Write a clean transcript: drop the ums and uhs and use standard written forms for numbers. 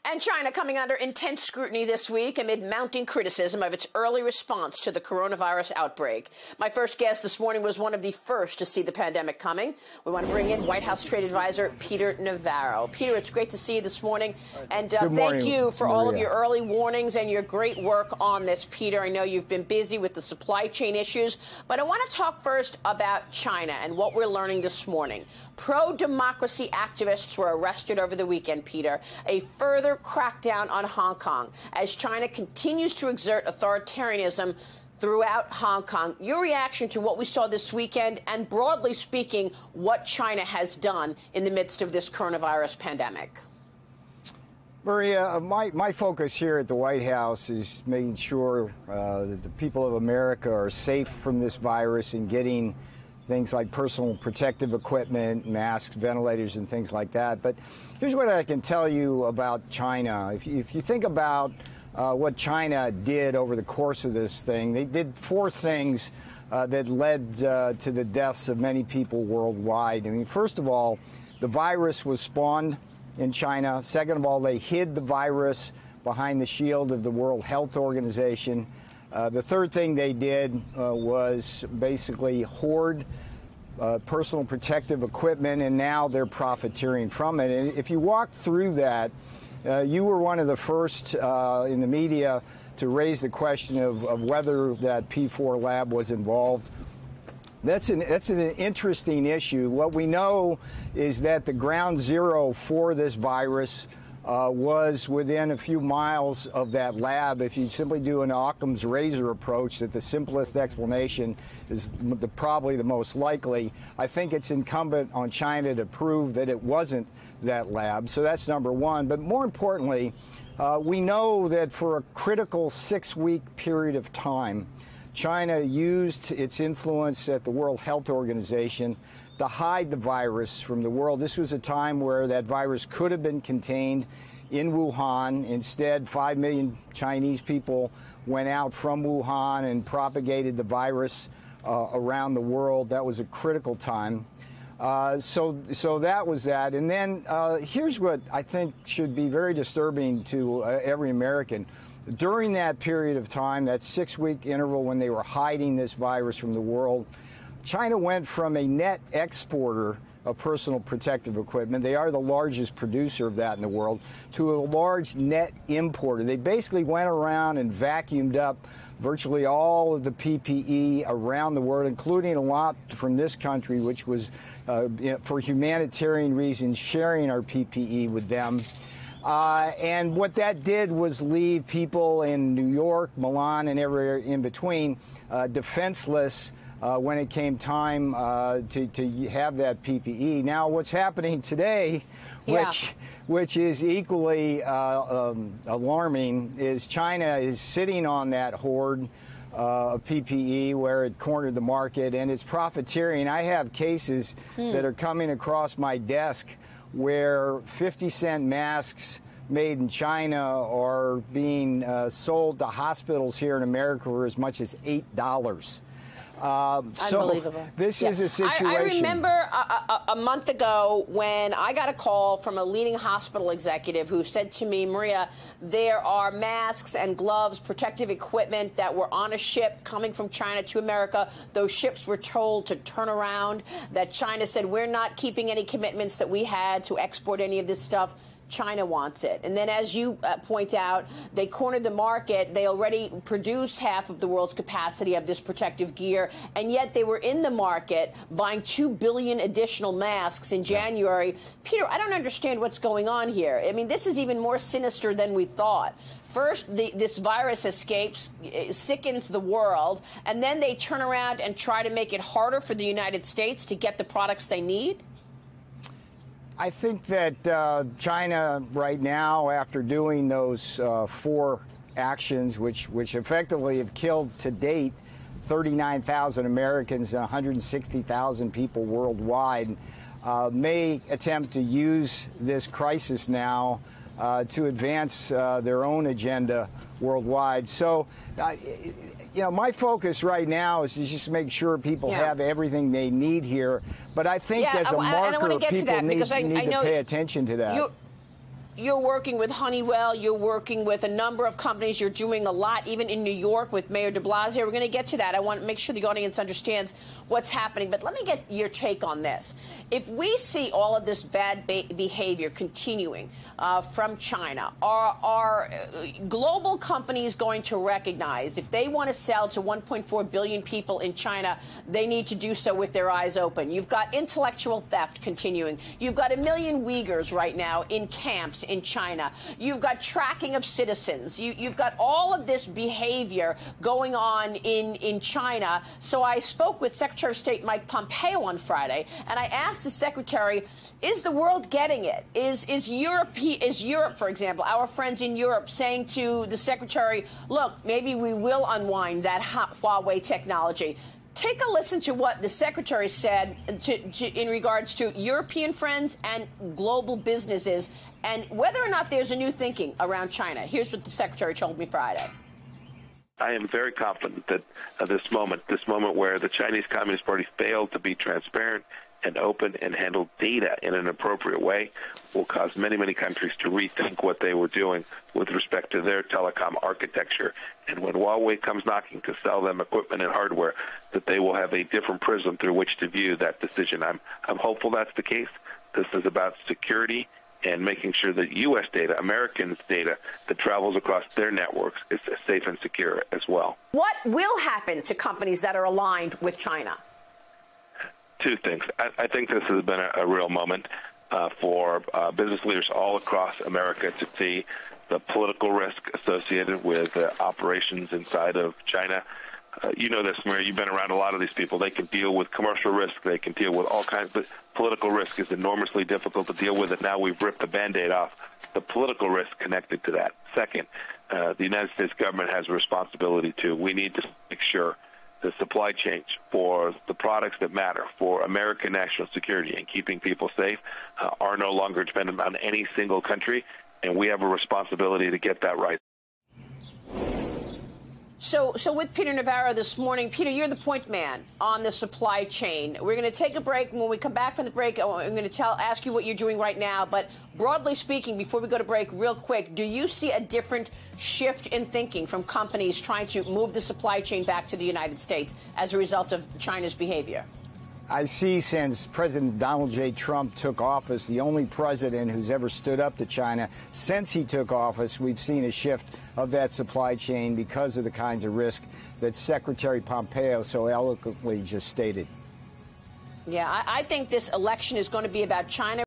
And China coming under intense scrutiny this week amid mounting criticism of its early response to the coronavirus outbreak. My first guest this morning was one of the first to see the pandemic coming. We want to bring in White House trade advisor Peter Navarro. Peter, it's great to see you this morning. And thank you for all of your early warnings and your great work on this, Peter. I know you've been busy with the supply chain issues, but I want to talk first about China and what we're learning this morning. Pro-democracy activists were arrested over the weekend, Peter. A further crackdown on Hong Kong as China continues to exert authoritarianism throughout Hong Kong. Your reaction to what we saw this weekend and, broadly speaking, what China has done in the midst of this coronavirus pandemic? Maria, my focus here at the White House is making sure that the people of America are safe from this virus and getting things like personal protective equipment, masks, ventilators, and things like that. But here's what I can tell you about China. If you think about what China did over the course of this thing, they did four things that led to the deaths of many people worldwide. I mean, first of all, the virus was spawned in China. Second of all, they hid the virus behind the shield of the World Health Organization. The third thing they did was basically hoard personal protective equipment, and now they're profiteering from it. And if you walk through that, you were one of the first in the media to raise the question of whether that P4 lab was involved. That's an interesting issue. What we know is that the ground zero for this virus was within a few miles of that lab. If you simply do an Occam's razor approach, that the simplest explanation is probably the most likely, I think it's incumbent on China to prove that it wasn't that lab. So that's number one. But more importantly, we know that for a critical 6-week period of time, China used its influence at the World Health Organization to hide the virus from the world. This was a time where that virus could have been contained in Wuhan. Instead, 5 million Chinese people went out from Wuhan and propagated the virus around the world. That was a critical time. So that was that. And then here's what I think should be very disturbing to every American. During that period of time, that 6-week interval when they were hiding this virus from the world, China went from a net exporter of personal protective equipment — they are the largest producer of that in the world — to a large net importer. They basically went around and vacuumed up virtually all of the PPE around the world, including a lot from this country, which was, for humanitarian reasons, sharing our PPE with them. And what that did was leave people in New York, Milan, and everywhere in between defenseless when it came time to have that PPE. Now, what's happening today, which is equally alarming, is China is sitting on that hoard of PPE where it cornered the market, and it's profiteering. I have cases that are coming across my desk where 50-cent masks made in China are being sold to hospitals here in America for as much as $8. Unbelievable. So this is a situation. I remember a month ago when I got a call from a leading hospital executive who said to me, Maria, there are masks and gloves, protective equipment that were on a ship coming from China to America. Those ships were told to turn around, that China said, we're not keeping any commitments that we had to export any of this stuff. China wants it. And then, as you point out, they cornered the market. They already produce half of the world's capacity of this protective gear, and yet they were in the market buying 2 billion additional masks in January. Peter, I don't understand what's going on here. I mean, this is even more sinister than we thought. First, this virus escapes, sickens the world, and then they turn around and try to make it harder for the United States to get the products they need? I think that China right now, after doing those 4 actions, which effectively have killed to date 39,000 Americans and 160,000 people worldwide, may attempt to use this crisis now to advance their own agenda worldwide. So, you know, my focus right now is to just make sure people have everything they need here. But I think as a marker, people need to pay attention to that. you're working with Honeywell, you're working with a number of companies, you're doing a lot, even in New York with Mayor de Blasio. We're going to get to that. I want to make sure the audience understands what's happening. But let me get your take on this. If we see all of this bad behavior continuing from China, are global companies going to recognize if they want to sell to 1.4 billion people in China, they need to do so with their eyes open? You've got intellectual theft continuing. You've got 1 million Uyghurs right now in camps in China. You've got tracking of citizens. You've got all of this behavior going on in China. So I spoke with Secretary of State Mike Pompeo on Friday, and I asked the Secretary, is the world getting it? Is Europe, for example, our friends in Europe, saying to the Secretary, look, maybe we will unwind that Huawei technology? Take a listen to what the Secretary said in regards to European friends and global businesses and whether or not there's a new thinking around China. Here's what the Secretary told me Friday. I am very confident that this moment where the Chinese Communist Party failed to be transparent and open and handle data in an appropriate way will cause many, many countries to rethink what they were doing with respect to their telecom architecture. And when Huawei comes knocking to sell them equipment and hardware, that they will have a different prism through which to view that decision. I'm hopeful that's the case. This is about security and making sure that U.S. data, Americans' data that travels across their networks is safe and secure as well. What will happen to companies that are aligned with China? Two things. I think this has been a real moment for business leaders all across America to see the political risk associated with operations inside of China. You know this, Maria. You've been around a lot of these people. They can deal with commercial risk. They can deal with all kinds, but political risk is enormously difficult to deal with. And now we've ripped the Band-Aid off the political risk connected to that. Second, the United States government has a responsibility too. We need to make sure the supply chain for the products that matter for American national security and keeping people safe are no longer dependent on any single country, and we have a responsibility to get that right. So with Peter Navarro this morning, Peter, you're the point man on the supply chain. We're going to take a break. When we come back from the break, I'm going to ask you what you're doing right now. But broadly speaking, before we go to break, real quick, do you see a different shift in thinking from companies trying to move the supply chain back to the United States as a result of China's behavior? I see since President Donald J. Trump took office, the only president who's ever stood up to China since he took office, we've seen a shift of that supply chain because of the kinds of risk that Secretary Pompeo so eloquently just stated. Yeah, I think this election is going to be about China.